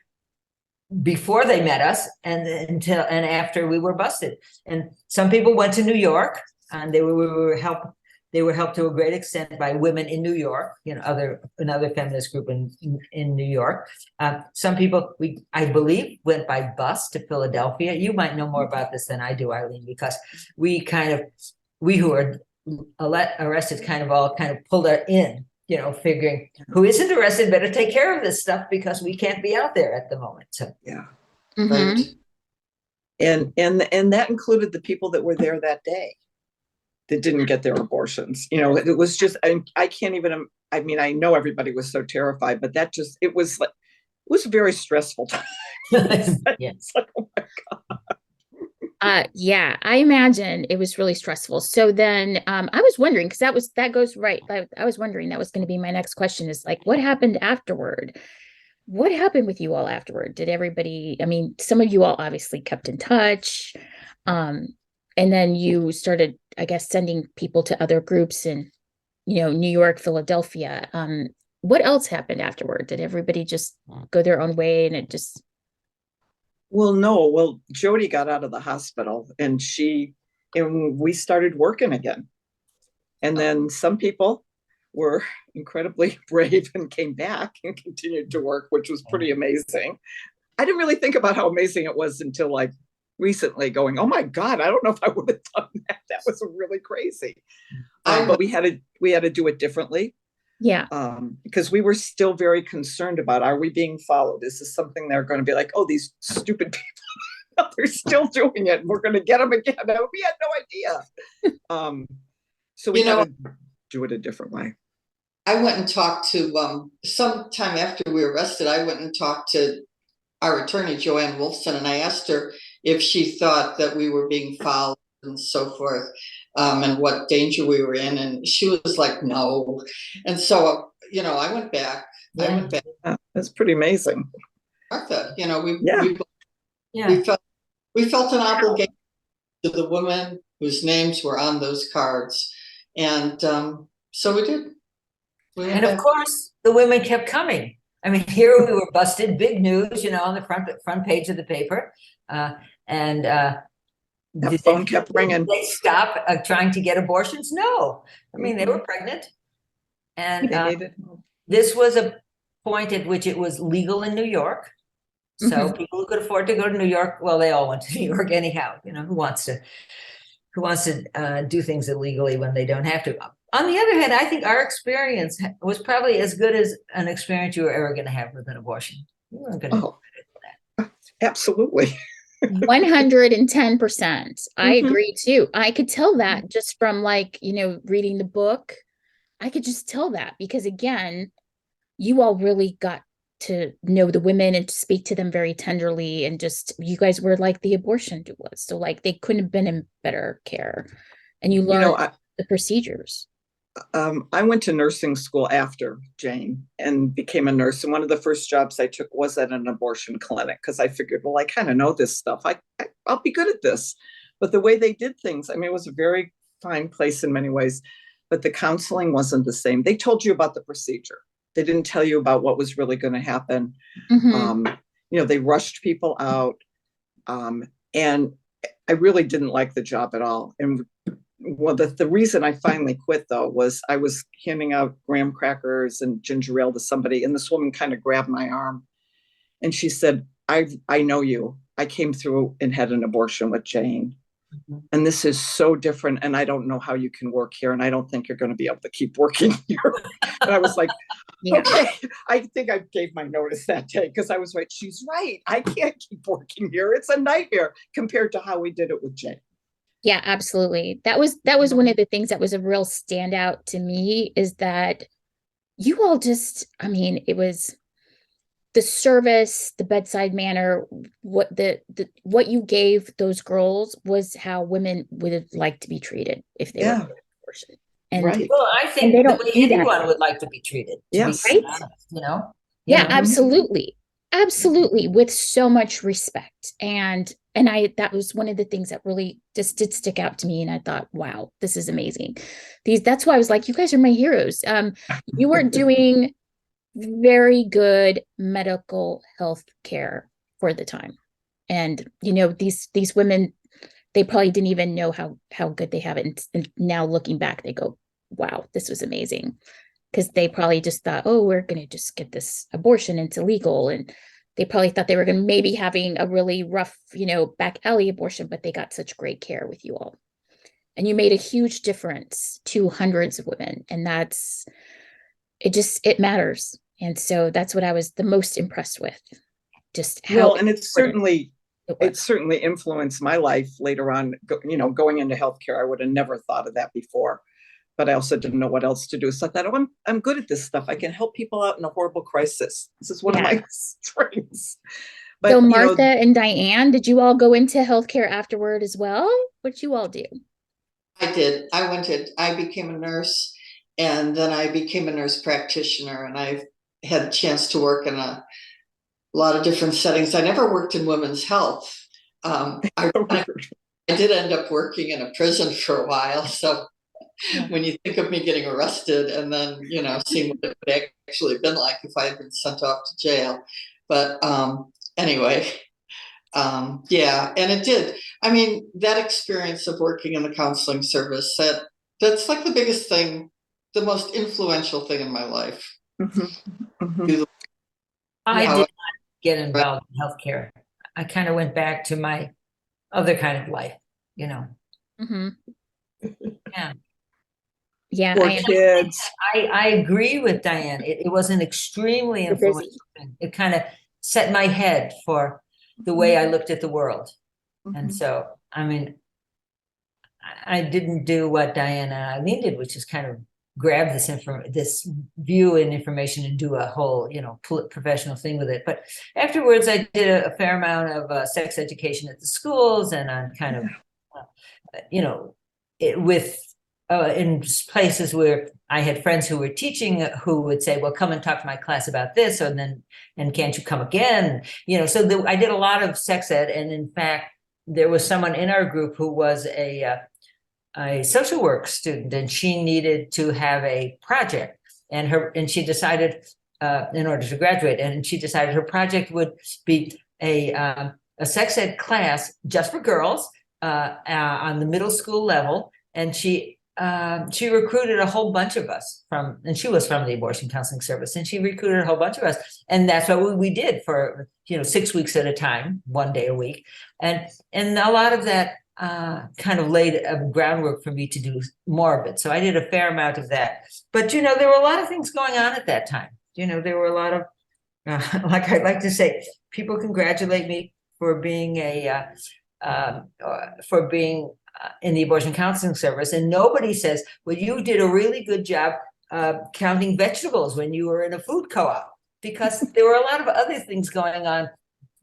Speaker 3: before they met us and after we were busted. And some people went to New York, and they were helped to a great extent by women in New York, another feminist group in New York. Some people, I believe, went by bus to Philadelphia. You might know more about this than I do, Eileen, because we who are arrested kind of pulled it in, figuring who isn't arrested better take care of this stuff, because we can't be out there at the moment. So
Speaker 2: yeah,
Speaker 4: Right.
Speaker 2: and that included the people that were there that day that didn't get their abortions. It was just, I can't even, I mean, I know everybody was so terrified, but it was like, was a very stressful time.
Speaker 3: Yes.
Speaker 2: It's like, oh my God.
Speaker 1: Yeah, I imagine it was really stressful. So then I was wondering, because that goes right. I was wondering that was going to be my next question is like, what happened afterward? What happened with you all afterward? Did everybody, I mean, some of you all obviously kept in touch. Um, and then you started, I guess, sending people to other groups in, New York, Philadelphia. What else happened afterward? Did everybody just go their own way and it just
Speaker 2: Well, no. Well, Jody got out of the hospital and we started working again. And then some people were incredibly brave and came back and continued to work, which was pretty amazing. I didn't really think about how amazing it was until like recently going, oh my God, I don't know if I would have done that. That was really crazy. But we had to do it differently.
Speaker 1: Yeah.
Speaker 2: Because we were still very concerned about, are we being followed? Is this something they're going to be like, oh, these stupid people, they're still doing it. And we're going to get them again. We had no idea. So we had to do it a different way.
Speaker 4: I went and talked to, sometime after we were arrested, I went and talked to our attorney, Joanne Wolfson, and I asked her if she thought that we were being followed and so forth, and what danger we were in. And she was like, no. And so, I went back.
Speaker 3: Yeah.
Speaker 4: I went back.
Speaker 2: That's pretty amazing.
Speaker 4: Martha, we felt an obligation to the women whose names were on those cards. And so we did.
Speaker 3: And of course, the women kept coming. I mean, here we were busted, big news, on the front page of the paper.
Speaker 2: The phone kept ringing.
Speaker 3: Did they stop trying to get abortions? No. I mean, they were pregnant. And this was a point at which it was legal in New York. So people who could afford to go to New York, well, they all went to New York anyhow. Who wants to do things illegally when they don't have to? On the other hand, I think our experience was probably as good as an experience you were ever going to have with an abortion. You weren't going to
Speaker 2: that. Absolutely.
Speaker 1: 110%. I agree too. I could tell that just from reading the book. I could just tell that because again, you all really got to know the women and to speak to them very tenderly, and just you guys were like the abortion doulas. So they couldn't have been in better care. And you learned the procedures.
Speaker 2: I went to nursing school after Jane and became a nurse. And one of the first jobs I took was at an abortion clinic because I figured, well, I kind of know this stuff. I'll be good at this. But the way they did things, I mean, it was a very fine place in many ways, but the counseling wasn't the same. They told you about the procedure. They didn't tell you about what was really going to happen. They rushed people out. And I really didn't like the job at all. And well, the reason I finally quit, though, was I was handing out graham crackers and ginger ale to somebody, and this woman kind of grabbed my arm, and she said, I know you. I came through and had an abortion with Jane, and this is so different, and I don't know how you can work here, and I don't think you're going to be able to keep working here. And I was like, okay, I think I gave my notice that day because I was right. She's right. I can't keep working here. It's a nightmare compared to how we did it with Jane.
Speaker 1: Yeah, absolutely. That was one of the things that was a real standout to me is that you all just, I mean, it was the service, the bedside manner, what what you gave those girls was how women would have liked to be treated if they were an abortion. And
Speaker 3: well, I think the way anyone would like to be treated.
Speaker 2: Yes.
Speaker 3: Be honest,
Speaker 1: Yeah, absolutely. Absolutely, with so much respect. And that was one of the things that really just did stick out to me. And I thought, wow, this is amazing. That's why I was like, you guys are my heroes. You were doing very good medical health care for the time. And, these women, they probably didn't even know how good they have it. And now looking back, they go, wow, this was amazing. Because they probably just thought, oh, we're going to just get this abortion into legal. And they probably thought they were going to maybe having a really rough, back alley abortion, but they got such great care with you all. And you made a huge difference to hundreds of women. And it matters. And so that's what I was the most impressed with. Just how
Speaker 2: and it certainly influenced my life later on, going into healthcare. I would have never thought of that before. but I also didn't know what else to do. So I thought, oh, I'm good at this stuff. I can help people out in a horrible crisis. This is one of my strengths. But
Speaker 1: so Martha and Diane, did you all go into healthcare afterward as well? What did you all do?
Speaker 4: I did. I became a nurse, and then I became a nurse practitioner, and I had a chance to work in a lot of different settings. I never worked in women's health. I did end up working in a prison for a while. So when you think of me getting arrested and then, seeing what it would actually been like if I had been sent off to jail. But anyway, yeah, and it did. I mean, that experience of working in the counseling service, that's like the biggest thing, the most influential thing in my life.
Speaker 3: I did not get involved in healthcare. I kind of went back to my other kind of life, Yeah.
Speaker 1: Yeah.
Speaker 2: Poor kids.
Speaker 3: I agree with Diane. It was an extremely influential thing. It kind of set my head for the way I looked at the world. And so, I mean, I didn't do what Diane and Eileen did, which is kind of grab this view and information and do a whole, professional thing with it. But afterwards, I did a fair amount of sex education at the schools, and on kind of, in places where I had friends who were teaching who would say, well, come and talk to my class about this, and can't you come again? So I did a lot of sex ed. And in fact, there was someone in our group who was a social work student, and she needed to have a project, and she decided in order to graduate, and she decided her project would be a sex ed class just for girls on the middle school level. And she recruited a whole bunch of us and she was from the abortion counseling service, and she recruited a whole bunch of us. And that's what we did for, 6 weeks at a time, 1 day a week. And a lot of that kind of laid a groundwork for me to do more of it. So I did a fair amount of that. But, there were a lot of things going on at that time. There were a lot of, like I like to say, people congratulate me for being in the abortion counseling service, and nobody says, well, you did a really good job counting vegetables when you were in a food co-op, because there were a lot of other things going on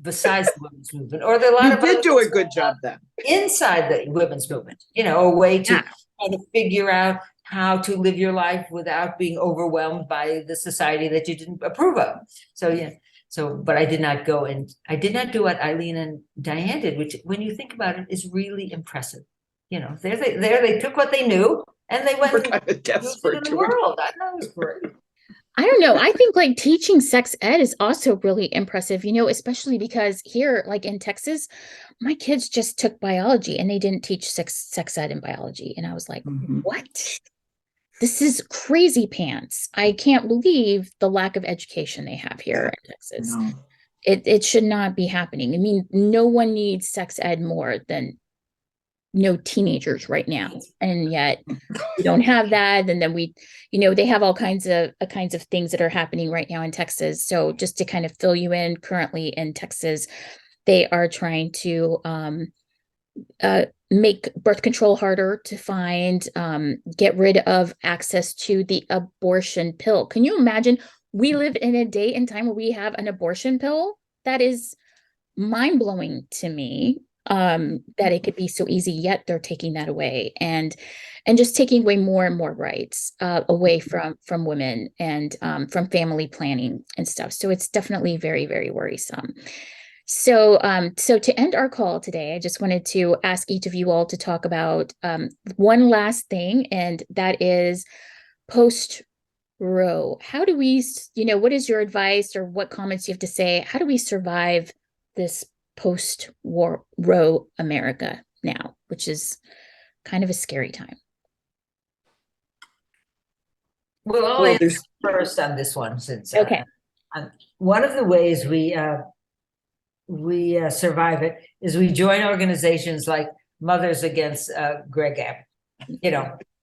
Speaker 3: besides the women's movement, or there are a lot of
Speaker 2: did do a good job then
Speaker 3: inside the women's movement, a way to kind of figure out how to live your life without being overwhelmed by the society that you didn't approve of. But I did not go and I did not do what Eileen and Diane did, which, when you think about it, is really impressive. They took what they knew and they went
Speaker 2: kind of desperate
Speaker 3: in the world. I know, it was great.
Speaker 1: I don't know. I think like teaching sex ed is also really impressive, especially because here, like in Texas, my kids just took biology and they didn't teach sex ed in biology. And I was like, what? This is crazy pants. I can't believe the lack of education they have here in Texas. No. It should not be happening. I mean, no one needs sex ed more than teenagers right now, and yet we don't have that. And then they have all kinds of things that are happening right now in Texas. So just to kind of fill you in, currently in Texas, they are trying to make birth control harder to find, get rid of access to the abortion pill. Can you imagine? We live in a day and time where we have an abortion pill. That is mind-blowing to me. That it could be so easy, yet they're taking that away and just taking away more and more rights away from women and from family planning and stuff. So it's definitely very, very worrisome. So to end our call today, I just wanted to ask each of you all to talk about one last thing, and that is post-Roe. How do we, what is your advice, or what comments you have to say? How do we survive this post-war Roe America now, which is kind of a scary time?
Speaker 3: Well, I'll answer first on this one, since one of the ways we survive it is we join organizations like Mothers Against Greg Abbott.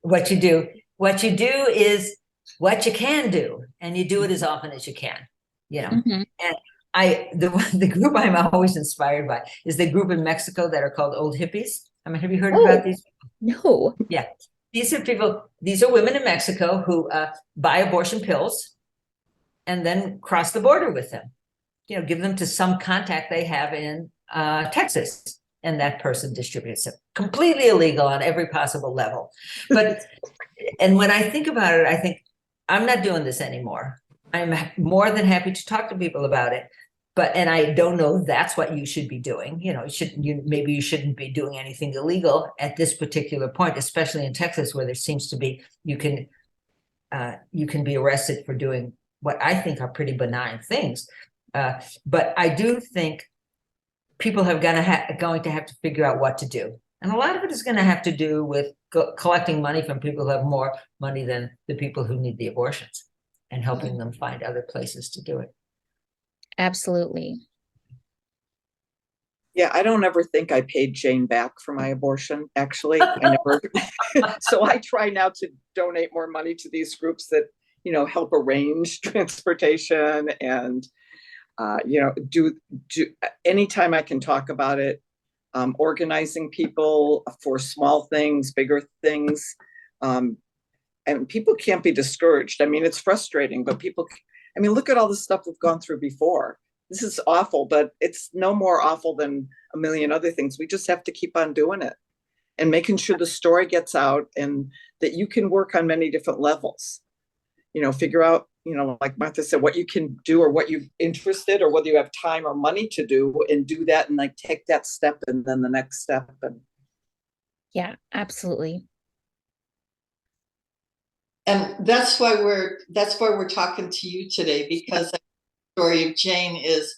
Speaker 3: What you do is what you can do, and you do it as often as you can. And the group I'm always inspired by is the group in Mexico that are called Old Hippies. Have you heard about these?
Speaker 1: No.
Speaker 3: Yeah. these are women in Mexico who buy abortion pills and then cross the border with them. Give them to some contact they have in Texas, and that person distributes them. Completely illegal on every possible level. And when I think about it, I think I'm not doing this anymore. I'm more than happy to talk to people about it. And I don't know that's what you should be doing. Maybe you shouldn't be doing anything illegal at this particular point, especially in Texas, where there seems to be, you can be arrested for doing what I think are pretty benign things. But I do think people are going to have to figure out what to do. And a lot of it is going to have to do with collecting money from people who have more money than the people who need the abortions and helping them find other places to do it.
Speaker 1: Absolutely.
Speaker 2: Yeah, I don't ever think I paid Jane back for my abortion, actually. I never. So I try now to donate more money to these groups that, help arrange transportation and, do anytime I can talk about it, organizing people for small things, bigger things. And people can't be discouraged. I mean, it's frustrating, but look at all the stuff we've gone through before. This is awful, but it's no more awful than a million other things. We just have to keep on doing it and making sure the story gets out, and that you can work on many different levels. Figure out, like Martha said, what you can do or what you're interested, or whether you have time or money to do, and do that, and take that step and then the next step. And
Speaker 1: yeah, absolutely.
Speaker 4: And that's why we're talking to you today, because the story of Jane is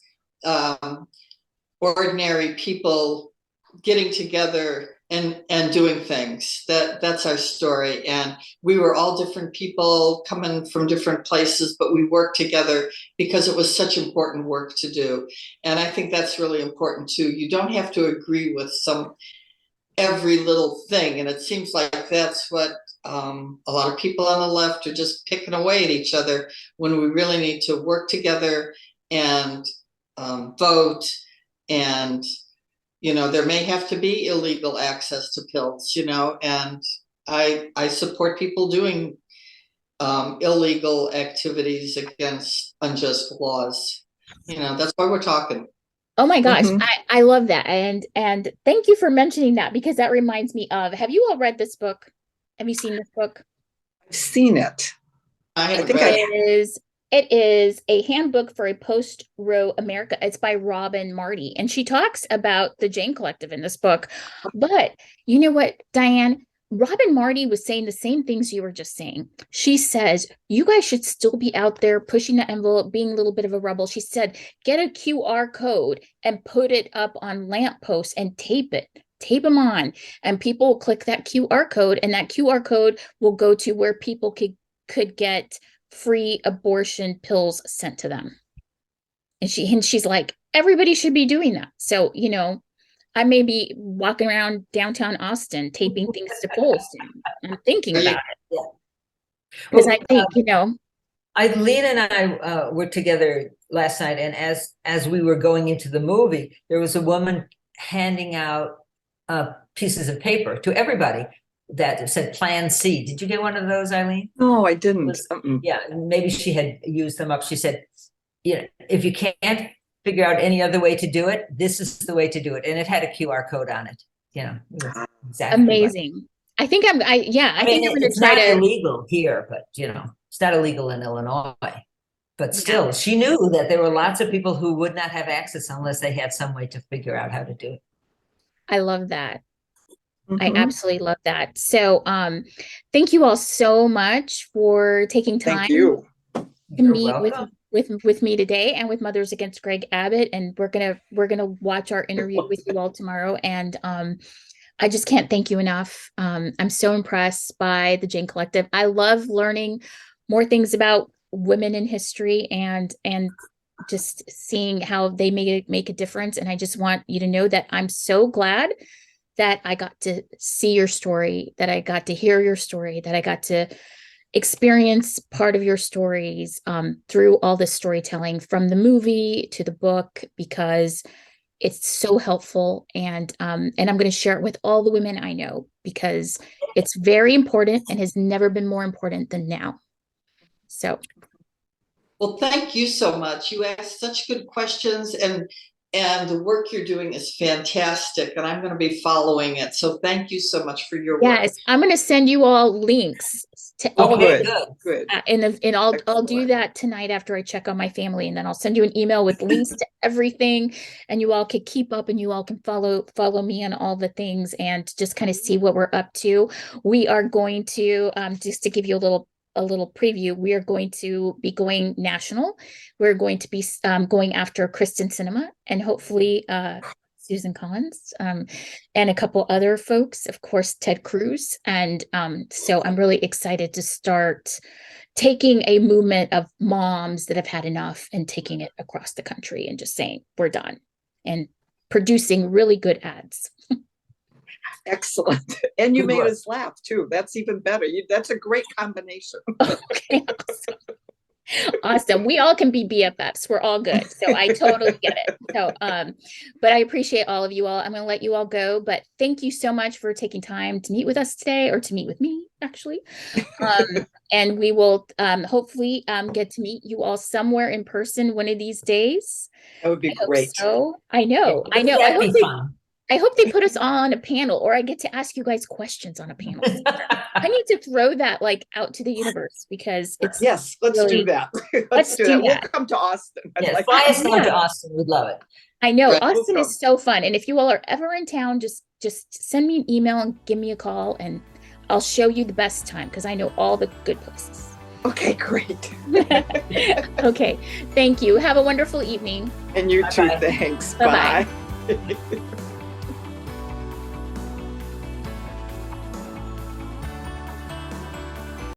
Speaker 4: ordinary people getting together and doing things. That's our story. And we were all different people coming from different places, but we worked together because it was such important work to do. And I think that's really important too. You don't have to agree with every little thing. And it seems like that's what a lot of people on the left are just picking away at each other, when we really need to work together and vote. And there may have to be illegal access to pills, and I support people doing illegal activities against unjust laws. That's why we're talking.
Speaker 1: Oh my gosh, I love that. And thank you for mentioning that, because that reminds me of, have you all read this book? Have you seen this book?
Speaker 2: I've seen it.
Speaker 1: It is a handbook for a post-Roe America. It's by Robin Marty, and she talks about the Jane Collective in this book. But you know what, Diane? Robin Marty was saying the same things you were just saying. She says, you guys should still be out there pushing the envelope, being a little bit of a rebel. She said, get a QR code and put it up on lampposts and tape them on, and people will click that QR code, and that QR code will go to where people could get free abortion pills sent to them. And she's like, everybody should be doing that. So, I may be walking around downtown Austin taping things to poles and thinking about it. Because I think,
Speaker 3: Eileen and I were together last night, and as we were going into the movie, there was a woman handing out pieces of paper to everybody that said Plan C. Did you get one of those, Eileen?
Speaker 2: No, I didn't.
Speaker 3: Yeah, maybe she had used them up. She said, if you can't figure out any other way to do it, this is the way to do it. And it had a QR code on it. It was exactly
Speaker 1: amazing. I think I'm going to try to.
Speaker 3: It's not illegal here, but it's not illegal in Illinois. But still, she knew that there were lots of people who would not have access unless they had some way to figure out how to do it.
Speaker 1: I love that. I absolutely love that. So thank you all so much for taking time
Speaker 2: to
Speaker 1: meet with me today and with Mothers Against Greg Abbott. And we're gonna watch our interview with you all tomorrow. And I just can't thank you enough. I'm so impressed by the Jane Collective. I love learning more things about women in history and just seeing how they make a difference. And I just want you to know that I'm so glad that I got to see your story, that I got to hear your story, that I got to experience part of your stories through all this storytelling, from the movie to the book, because it's so helpful. And I'm going to share it with all the women I know, because It's very important and has never been more important than now. So.
Speaker 4: Well, thank you so much. You asked such good questions, and the work you're doing is fantastic, and I'm going to be following it. So thank you so much for your work.
Speaker 1: Yes, I'm going to send you all links to all
Speaker 4: Okay,
Speaker 2: good.
Speaker 1: and I'll do
Speaker 2: Excellent.
Speaker 1: that tonight after I check on my family, and then I'll send you an email with links to everything, and you all can keep up, and you all can follow me on all the things, and just kind of see what we're up to. We are going to just to give you a little preview. We are going to be going national. We're going to be going after Kristen Cinema and hopefully Susan Collins and a couple other folks, of course, Ted Cruz. And so I'm really excited to start taking a movement of moms that have had enough and taking it across the country and just saying, we're done, and producing really good ads.
Speaker 2: Excellent. And you made us laugh too. That's even better. That's a great combination.
Speaker 1: Okay. Awesome. We all can be BFFs. We're all good. So I totally get it. So, but I appreciate all of you all. I'm going to let you all go, but thank you so much for taking time to meet with us today, or to meet with me, actually. And we will hopefully get to meet you all somewhere in person one of these days.
Speaker 2: That would be great.
Speaker 1: So I know. I hope they put us on a panel, or I get to ask you guys questions on a panel. I need to throw that out to the universe, because it's
Speaker 2: yes. Let's do that. Let's do that. We'll come to Austin.
Speaker 3: Yes, fly us down to Austin. We'd love it.
Speaker 1: I know Austin is so fun, and if you all are ever in town, just send me an email and give me a call, and I'll show you the best time, because I know all the good places.
Speaker 2: Okay, great.
Speaker 1: Okay, thank you. Have a wonderful evening.
Speaker 2: And you too.
Speaker 3: Bye-bye.
Speaker 2: Thanks.
Speaker 1: Bye-bye.
Speaker 2: Bye.